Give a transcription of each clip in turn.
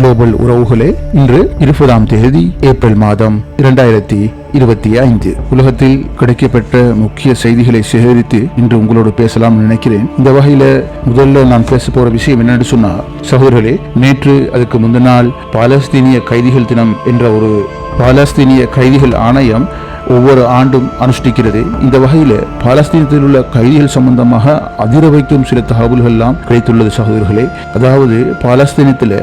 Global உறவுகளே, இன்று 20ஆம் தேதி ஏப்ரல் மாதம் 2025 உலகத்தில் கிடைக்கப்பட்ட முக்கிய செய்திகளை சேகரித்து இன்று உங்களோடு பேசலாம் நினைக்கிறேன். இந்த வகையில முதல்ல நான் பேச போற விஷயம் என்னன்னு சொன்னா, சகோதரர்களே, நேற்று அதுக்கு முந்தின நாள் பாலஸ்தீனிய கைதிகள் தினம் என்ற ஒரு பாலஸ்தீனிய கைதிகள் ஆணையம் ஒவ்வொரு ஆண்டும் அனுஷ்டிக்கிறது. இந்த வகையில பாலஸ்தீனத்தில் உள்ள கைதிகள் சம்பந்தமாக அதிர வைக்கும் சில தகவல்கள் எல்லாம் கிடைத்துள்ளது சகோதரர்களே. அதாவது பாலஸ்தீனத்தில்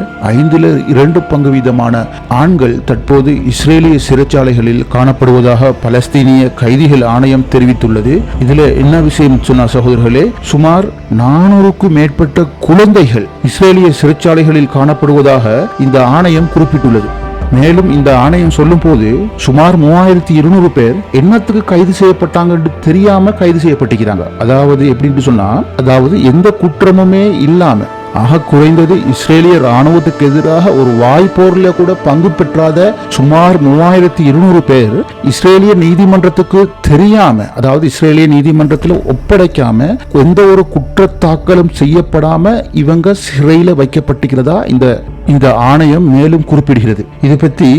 2 வீதமான ஆண்கள் தற்போது இஸ்ரேலிய சிறைச்சாலைகளில் காணப்படுவதாக பாலஸ்தீனிய கைதிகள் ஆணையம் தெரிவித்துள்ளது. இதுல என்ன விஷயம் சொன்னா சகோதரர்களே, சுமார் 400க்கும் மேற்பட்ட குழந்தைகள் இஸ்ரேலிய சிறைச்சாலைகளில் காணப்படுவதாக இந்த ஆணையம் குறிப்பிட்டுள்ளது. மேலும் இந்த ஆணையம் சொல்லும் போது சுமார் 3200 பேர் என்னத்துக்கு கைது செய்யப்பட்டாங்க தெரியாம கைது செய்யப்பட்டிருக்கிறாங்க. அதாவது எப்படின்னு சொன்னா, அதாவது எந்த குற்றமுமே இல்லாம ஆக குறைந்தது இஸ்ரேலிய ராணுவத்துக்கு எதிராக ஒரு வாய்ப்போர்ல கூட பங்கு பெற்றாத சுமார் 3200 பேர் இஸ்ரேலிய நீதிமன்றத்துக்கு தெரியாம, அதாவது இஸ்ரேலிய நீதிமன்றத்தில் ஒப்படைக்காம எந்த ஒரு குற்றத்தாக்கலும் செய்யப்படாம இவங்க சிறையில வைக்கப்பட்டிருக்கிறதா இந்த ஆணையம் மேலும் குறிப்பிடுகிறது. இது பற்றி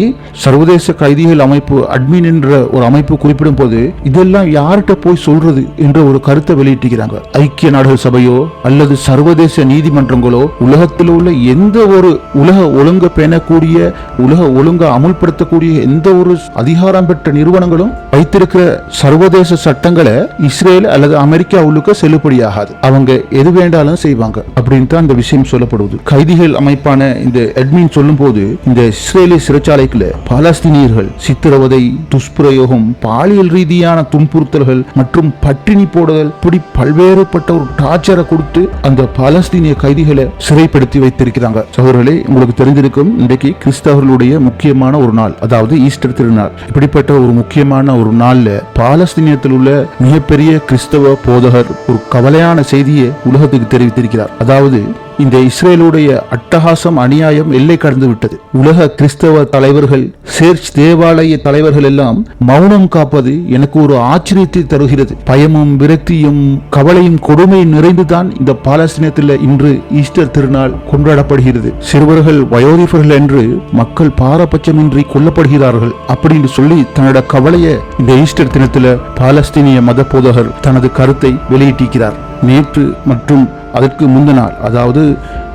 சர்வதேச கைதிகள் அமைப்பு அட்மின் என்ற ஒரு அமைப்பு குறிப்பிடும் போது இதெல்லாம் யார்கிட்ட போய் சொல்றது என்ற ஒரு கருத்தை வெளியிட்டிருக்கிறாங்க. ஐக்கிய நாடுகள் சபையோ அல்லது சர்வதேச நீதிமன்றங்களோ உலகத்தில் உள்ள எந்த ஒரு உலக ஒழுங்க பேணக்கூடிய உலக ஒழுங்க அமுல்படுத்தக்கூடிய எந்த ஒரு அதிகாரம் பெற்ற நிறுவனங்களும் வைத்திருக்கிற சர்வதேச சட்டங்களை இஸ்ரேல் அல்லது அமெரிக்கா உள்ளுக்க செல்லுபடியாகாது. அவங்க எது வேண்டாலும் செய்வாங்க அப்படின்னு தான் இந்த விஷயம் சொல்லப்படுவது. கைதிகள் அமைப்பான இந்த அட்மின் சொல்லும் போது இந்த இஸ்ரேலிய சிறைச்சாலைக்குள்ள பாலஸ்தீனியர்கள் சித்திரவதை, துஷ்பிரயோகம், பாலியல் ரீதியான துன்புறுத்தல்கள் மற்றும் பட்டினி போடுதல், இப்படி பல்வேறுபட்ட ஒரு டார்ச்சரை கொடுத்து அந்த பாலஸ்தீனிய கைதிகளை சிறைப்படுத்தி வைத்திருக்கிறாங்க. சகோதரர்களே, உங்களுக்கு தெரிந்திருக்கும், இன்றைக்கு கிறிஸ்தவர்களுடைய முக்கியமான ஒரு நாள், அதாவது ஈஸ்டர் திருநாள். இப்படிப்பட்ட ஒரு முக்கியமான ஒரு நாள்ல பாலஸ்தீனியத்தில் உள்ள மிகப்பெரிய கிறிஸ்தவ போதகர் ஒரு கவலையான செய்தியை உலகத்துக்கு தெரிவித்திருக்கிறார். அதாவது இந்த இஸ்ரேலுடைய அட்டகாசம் அநியாயம் எல்லை கடந்து விட்டது. உலக கிறிஸ்தவ தலைவர்கள், சேர்ச் தேவாலய தலைவர்கள் எல்லாம் மௌனம் காப்பது எனக்கு ஒரு ஆச்சரியத்தை தருகிறது. பயமும் விரக்தியும் கவலையும் கொடுமையும் நிறைந்துதான் இந்த பாலஸ்தீனத்தில் இன்று ஈஸ்டர் திருநாள் கொண்டாடப்படுகிறது. சிறுவர்கள், வயோதிபர்கள் என்று மக்கள் பாரபட்சமின்றி கொல்லப்படுகிறார்கள் அப்படின்னு சொல்லி தன்னோட கவலையை இந்த ஈஸ்டர் தினத்தில் பாலஸ்தீனிய மத போதகர் தனது கருத்தை வெளியிட்டிருக்கிறார். நேற்று மற்றும் அதற்கு முந்தின நாள், அதாவது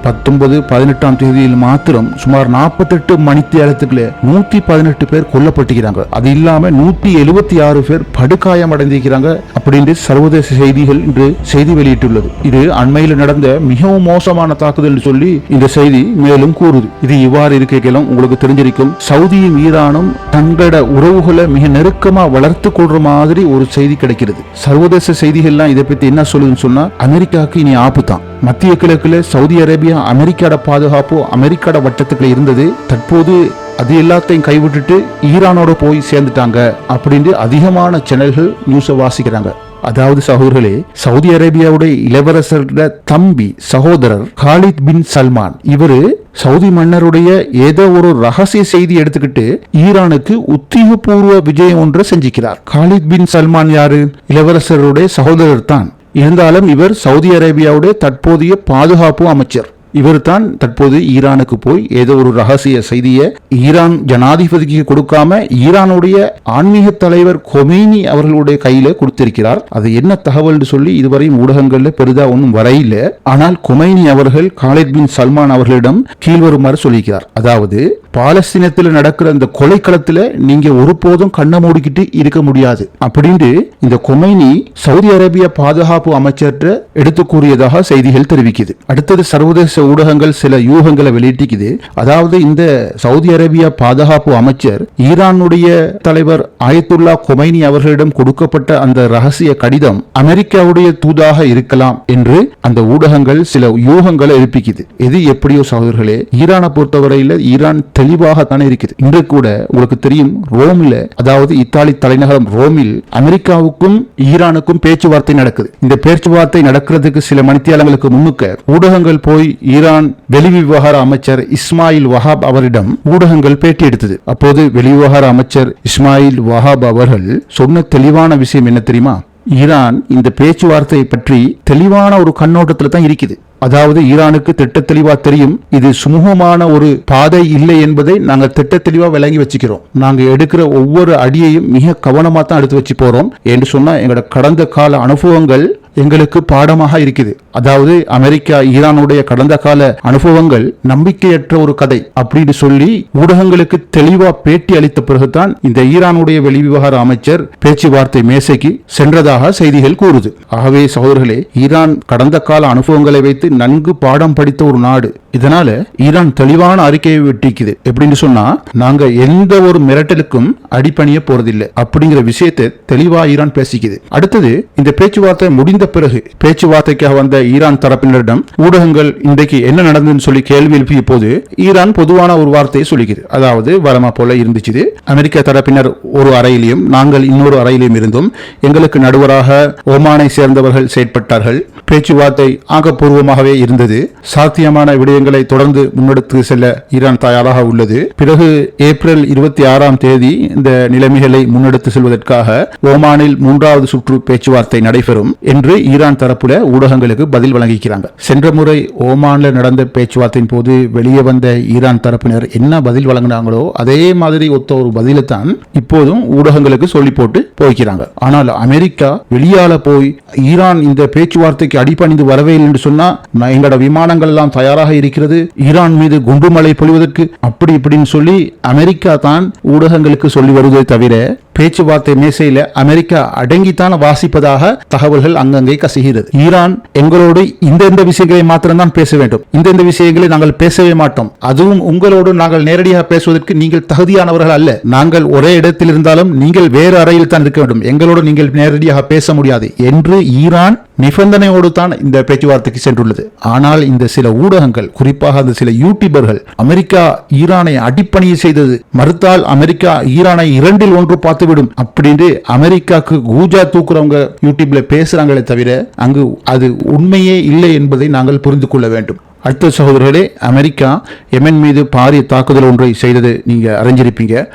19, 18ஆம் தேதியில் மாத்திரம் சுமார் 48 மணித்தியாலத்துக்குள்ளே 118 பேர் கொல்லப்பட்டிருக்கிறாங்க. அது இல்லாம 176 பேர் படுகாயம் அடைந்திருக்கிறாங்க அப்படின்னு சர்வதேச செய்திகள் இன்று செய்தி வெளியிட்டுள்ளது. இது அண்மையில் நடந்த மிகவும் மோசமான தாக்குதல் சொல்லி இந்த செய்தி மேலும் கூறுது. இது இவ்வாறு இருக்கையிலும் உங்களுக்கு தெரிஞ்சிருக்கும், சவுதியும் ஈரானும் தங்களோட உறவுகளை மிக நெருக்கமா வளர்த்து கொள்ற மாதிரி ஒரு செய்தி கிடைக்கிறது. சர்வதேச செய்திகள்லாம் இதை பத்தி என்ன சொல்லுதுன்னு சொன்னா, அமெரிக்காவுக்கு இனி ஆப்பு தான். மத்திய கிழக்குல சவுதி அரேபியா அமெரிக்காட பாதுகாப்பு அமெரிக்காட வட்டத்துக்குள்ள இருந்தது. தற்போது அது எல்லாத்தையும் கைவிட்டுட்டு ஈரானோட போய் சேர்ந்துட்டாங்க அப்படின்னு அதிகமான சேனல்கள் நியூஸை வாசிக்கிறாங்க. அதாவது சகோதரர்களே, சவுதி அரேபியாவுடைய இளவரசரோட தம்பி சகோதரர் காலித் பின் சல்மான், இவரு சவுதி மன்னருடைய ஏதோ ஒரு ரகசிய செய்தி எடுத்துக்கிட்டு ஈரானுக்கு உத்தியோகபூர்வ விஜயம் ஒன்றை செஞ்சிக்கிறார். காலித் பின் சல்மான் யாரு? இளவரசருடைய சகோதரர் தான். இருந்தாலும் இவர் சவுதி அரேபியாவுடைய தற்போதைய பாதுகாப்பு அமைச்சர். இவர் தான் தற்போது ஈரானுக்கு போய் ஏதோ ஒரு ரகசிய செய்தியை ஈரான் ஜனாதிபதிக்கு கொடுக்காம ஈரானுடைய ஆன்மீக தலைவர் கொமேனி அவர்களுடைய கையில கொடுத்திருக்கிறார். அது என்ன தகவல் சொல்லி இதுவரையும் ஊடகங்கள்ல பெரிதா ஒன்றும் வரையில. ஆனால் கொமேனி அவர்கள் காலித் பின் சல்மான் அவர்களிடம் கீழ்வருமாறு சொல்லியிருக்கிறார். அதாவது பாலஸ்தீனத்தில் நடக்கிற இந்த கொலைக்களத்துல நீங்க ஒருபோதும் கண்ணை மூடிக்கிட்டு இருக்க முடியாது அப்படின்னு இந்த கொமேனி சவுதி அரேபியா பாதுகாப்பு அமைச்சர்கிட்ட எடுத்து கூறியதாக செய்திகள் தெரிவிக்குது. அடுத்தது சர்வதேச ஊடகங்கள் சில யூகங்களை வெளியிட்டிக்குது. அதாவது இந்த சவுதி அரேபியா பாதுகாப்பு அமைச்சர் ஈரானுடைய தலைவர் ஆயத்துல்லா கொமைனி அவர்களிடம் கொடுக்கப்பட்ட அந்த ரகசிய கடிதம் அமெரிக்காவுடைய தூதாக இருக்கலாம் என்று அந்த ஊடகங்கள் சில யூகங்களை எழுப்பிக்குது. எது எப்படியோ சகோதரர்களே, ஈரானை பொறுத்தவரையில் ஈரான் தெளிவாகத்தானே இருக்குது. இன்று கூட உங்களுக்கு தெரியும், ரோமில், அதாவது இத்தாலி தலைநகரம் ரோமில் அமெரிக்காவுக்கும் ஈரானுக்கும் பேச்சுவார்த்தை நடக்குது. இந்த பேச்சுவார்த்தை நடக்கிறதுக்கு சில மணித்தியாலங்களுக்கு முன்னுக்க ஊடகங்கள் போய் ஈரான் வெளிவிவகார அமைச்சர் இஸ்மாயில் வஹாப் அவரிடம் ஊடகங்கள் பேட்டி எடுத்தது. அப்போது வெளிவிவகார அமைச்சர் இஸ்மாயில் வஹாப் அவர்கள் சொன்ன தெளிவான விஷயம் என்ன தெரியுமா? ஈரான் இந்த பேச்சுவார்த்தையை பற்றி தெளிவான ஒரு கண்ணோட்டத்தில் தான் இருக்குது. அதாவது ஈரானுக்கு திட்ட தெளிவா தெரியும் இது சுமூகமான ஒரு பாதை இல்லை என்பதை நாங்க திட்ட தெளிவா விளங்கி வச்சுக்கிறோம். நாங்க எடுக்கிற ஒவ்வொரு அடியையும் மிக கவனமா தான் எடுத்து வச்சு போறோம் என்று சொன்னா எங்களோட கடந்த கால அனுபவங்கள் எங்களுக்கு பாடமாக இருக்குது. அதாவது அமெரிக்கா ஈரானுடைய கடந்த கால அனுபவங்கள் நம்பிக்கையற்ற ஒரு கதை அப்படின்னு சொல்லி ஊடகங்களுக்கு தெளிவா பேட்டி அளித்த பிறகுதான் இந்த ஈரானுடைய வெளிவிவகார அமைச்சர் பேச்சுவார்த்தை மேசைக்கு சென்றதாக செய்திகள் கூறுது. ஆகவே சகோதரர்களே, ஈரான் கடந்த கால அனுபவங்களை வைத்து நன்கு பாடம் படித்த ஒரு நாடு. இதனால ஈரான் தெளிவான அறிக்கையை விட்டிக்குது. எப்படின்னு சொன்னா, நாங்க எந்த ஒரு மிரட்டலுக்கும் அடிப்பணிய போறதில்லை அப்படிங்கிற விஷயத்தை தெளிவா ஈரான் பேசிக்குது. அடுத்தது, இந்த பேச்சுவார்த்தை முடிந்த பிறகு பேச்சுவார்த்தைக்காக வந்த ஈரான் தரப்பினரிடம் ஊடகங்கள் இன்றைக்கு என்ன நடந்ததுன்னு சொல்லி கேள்வி எழுப்பிய போது ஈரான் பொதுவான ஒரு வார்த்தையை சொல்லிக்குது. அதாவது வழமா போல இருந்துச்சு, அமெரிக்க தரப்பினர் ஒரு அறையிலையும் நாங்கள் இன்னொரு அறையிலையும் இருந்தும் எங்களுக்கு நடுவராக ஓமானை சேர்ந்தவர்கள் செயற்பட்டார்கள். பேச்சுவார்த்தை ஆக்கப்பூர்வமாகவே இருந்தது. சாத்தியமான விடயங்களை தொடர்ந்து முன்னெடுத்து செல்ல ஈரான் தயாராக உள்ளது. பிறகு ஏப்ரல் 26ஆம் தேதி இந்த நிலைமைகளை முன்னெடுத்து செல்வதற்காக ஓமானில் 3வது சுற்று பேச்சுவார்த்தை நடைபெறும் என்று ஈரான் தரப்புல ஊடகங்களுக்கு பதில் வழங்கிக்கிறாங்க. சென்ற முறை ஓமான்ல நடந்த பேச்சுவார்த்தையின் போது வெளியே வந்த ஈரான் தரப்பினர் என்ன பதில் வழங்கினாங்களோ அதே மாதிரி ஒத்த ஒரு பதிலை தான் இப்போதும் ஊடகங்களுக்கு சொல்லி போட்டு போய்க்கிறாங்க. ஆனால் அமெரிக்கா வெளியால போய் ஈரான் இந்த பேச்சுவார்த்தைக்கு அடிபணிந்து வரவே இல்லை என்று சொன்னா எங்களோட விமானங்கள் எல்லாம் தயாராக இருக்கிறது, ஈரான் மீது குண்டுமழை பொழிவதற்கு அப்படி இப்படின்னு சொல்லி அமெரிக்கா தான் ஊடகங்களுக்கு சொல்லி வருவதை தவிர பேச்சுவார்த்தை மேசையில அமெரிக்கா அடங்கித்தான் வாசிப்பதாக தகவல்கள் அங்கங்கே கசிகிறது. ஈரான் எங்களோடு இந்த விஷயங்களை மாத்திரம்தான் பேச வேண்டும், இந்த விஷயங்களை நாங்கள் பேசவே மாட்டோம், அதுவும் உங்களோடு நாங்கள் நேரடியாக பேசுவதற்கு நீங்கள் தகுதியானவர்கள் அல்ல, நாங்கள் ஒரே இடத்தில் இருந்தாலும் நீங்கள் வேறு அறையில் தான் இருக்க வேண்டும், எங்களோடு நீங்கள் நேரடியாக பேச முடியாது என்று ஈரான் நிபந்தனையோடு தான் இந்த பேச்சுவார்த்தைக்கு சென்றுள்ளது. ஆனால் இந்த சில ஊடகங்கள், குறிப்பாக அந்த சில யூடியூபர்கள் அமெரிக்கா ஈரானை அடிப்பணியை செய்தது, மறுத்தால் அமெரிக்கா ஈரானை 2இல் 1 பார்த்துவிடும் அப்படின்னு அமெரிக்காவுக்கு கூஜா தூக்குறவங்க யூடியூப்ல பேசுறாங்களே தவிர அங்கு அது உண்மையே இல்லை என்பதை நாங்கள் புரிந்து கொள்ள வேண்டும். அடுத்த சகோதரர்களே, அமெரிக்கா யெமன் மீது பாரிய தாக்குதல் ஒன்றை செய்தது நீங்க அறிஞ்சிருப்பீங்க.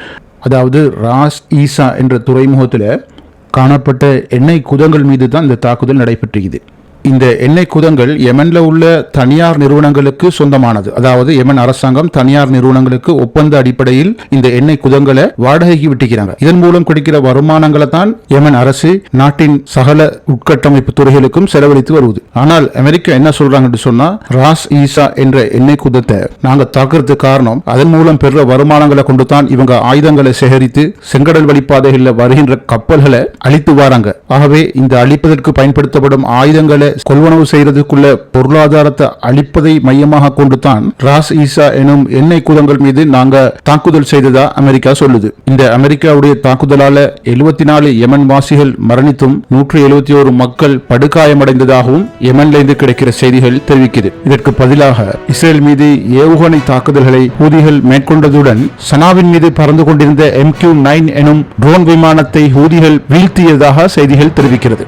அதாவது ராஸ் ஈசா என்ற துறைமுகத்தில் காணப்பட்ட எண்ணெய் குதங்கள் மீது தான் இந்த தாக்குதல் நடைபெற்றது. இந்த எண்ணெய் குதங்கள் யெமன்ல உள்ள தனியார் நிறுவனங்களுக்கு சொந்தமானது. அதாவது யெமன் அரசாங்கம் தனியார் நிறுவனங்களுக்கு ஒப்பந்த அடிப்படையில் இந்த எண்ணெய் குதங்களை வாடகைக்கு விட்டுக்கிறாங்க. இதன் மூலம் கிடைக்கிற வருமானங்களை தான் யெமன் அரசு நாட்டின் சகல உட்கட்டமைப்பு துறைகளுக்கும் செலவழித்து வருவது. ஆனால் அமெரிக்கா என்ன சொல்றாங்கன்னு சொன்னா, ராஸ் ஈசா என்ற எண்ணெய் குதத்தை நாங்க தாக்குறதுக்கு காரணம் அதன் மூலம் பெற வருமானங்களை கொண்டு தான் இவங்க ஆயுதங்களை சேகரித்து செங்கடல் வழிப்பாதைகளில் வருகின்ற கப்பல்களை அழித்து வராங்க. ஆகவே இந்த அழிப்பதற்கு பயன்படுத்தப்படும் ஆயுதங்களை கொள்வனவு செய்யறதுக்குள்ள பொருளாதாரத்தை அளிப்பதை மையமாக கொண்டுதான் ராஸ் ஈசா எனும் எண்ணெய் குதங்கள் மீது நாங்க தாக்குதல் செய்ததா அமெரிக்கா சொல்லுது. இந்த அமெரிக்காவுடைய தாக்குதலால 74 யெமன் வாசிகள் மரணித்தும் 171 மக்கள் படுகாயமடைந்ததாகவும் யெமன்ல இருந்து கிடைக்கிற செய்திகள் தெரிவிக்குது. இதற்கு பதிலாக இஸ்ரேல் மீது ஏவுகணை தாக்குதல்களை ஹூதிகள் மேற்கொண்டதுடன் சனாவின் மீது பறந்து கொண்டிருந்த MQ-9 எனும் ட்ரோன் விமானத்தை ஹூதிகள் வீழ்த்தியதாக செய்திகள் தெரிவிக்கிறது.